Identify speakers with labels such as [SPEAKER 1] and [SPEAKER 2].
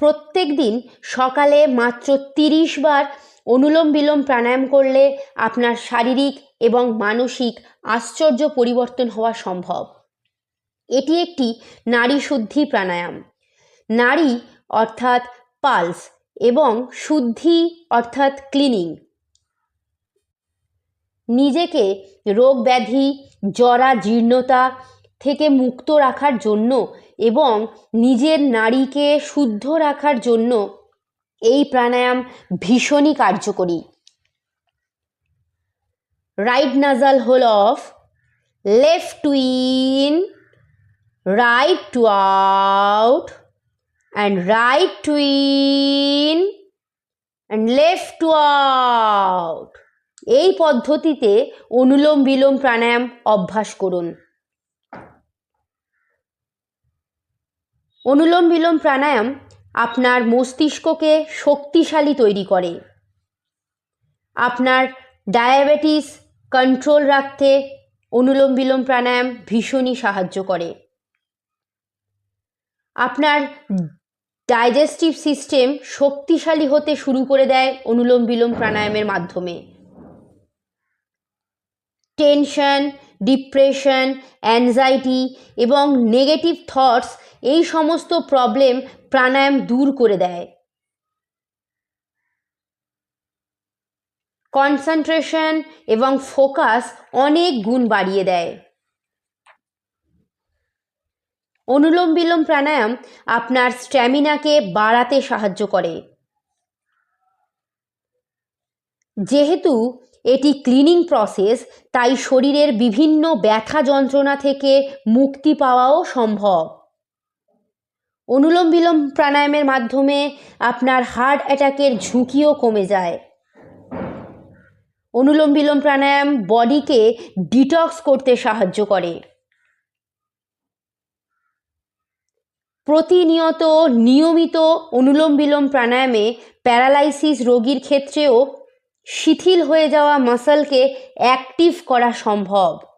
[SPEAKER 1] প্রত্যেক দিন সকালে মাত্র 30 বার অনুলোম বিলোম প্রাণায়াম করলে আপনার শারীরিক এবং মানসিক আশ্চর্য পরিবর্তন হওয়া সম্ভব। এটি একটি নাড়ি শুদ্ধি প্রাণায়াম। নাড়ি অর্থাৎ পালস এবং শুদ্ধি অর্থাৎ ক্লিনিং। নিজেকে রোগ ব্যাধি, জরা জীর্ণতা থেকে মুক্ত রাখার জন্য এবং নিজের নাড়িকে শুদ্ধ রাখার জন্য এই প্রাণায়াম ভীষণই কার্যকরী। Right nasal hole off, left to in, right to out and right to in and left to out। এই পদ্ধতিতে অনুলোম বিলোম প্রাণায়াম অভ্যাস করুন। অনুলোম বিলোম প্রাণায়াম আপনার মস্তিষ্ককে শক্তিশালী তৈরি করে। আপনার ডায়াবেটিস কন্ট্রোল রাখতে অনুলোম বিলোম প্রাণায়াম ভীষণই সাহায্য করে। আপনার ডাইজেস্টিভ সিস্টেম শক্তিশালী হতে শুরু করে দেয় অনুলোম বিলোম প্রাণায়ামের মাধ্যমে। টেনশন, ডিপ্রেশন, অ্যাংজাইটি এবং নেগেটিভ থটস এই সমস্ত প্রবলেম প্রাণায়াম দূর করে দেয়। কনসেন্ট্রেশন এবং ফোকাস অনেক গুণ বাড়িয়ে দেয়। অনুলোম বিলোম প্রাণায়াম আপনার স্ট্যামিনাকে বাড়াতে সাহায্য করে। যেহেতু এটি ক্লিনিং প্রসেস, তাই শরীরের বিভিন্ন ব্যথা যন্ত্রণা থেকে মুক্তি পাওয়াও সম্ভব। অনুলোম বিলোম প্রাণায়ামের মাধ্যমে আপনার হার্ট অ্যাটাকের ঝুঁকিও কমে যায়। অনুলোম বিলোম প্রাণায়াম বডিকে ডিটক্স করতে সাহায্য করে। প্রতিনিয়ত নিয়মিত অনুলোম বিলোম প্রাণায়ামে প্যারালাইসিস রোগীর ক্ষেত্রেও শিথিল হয়ে যাওয়া মাসলকে অ্যাক্টিভ করা সম্ভব।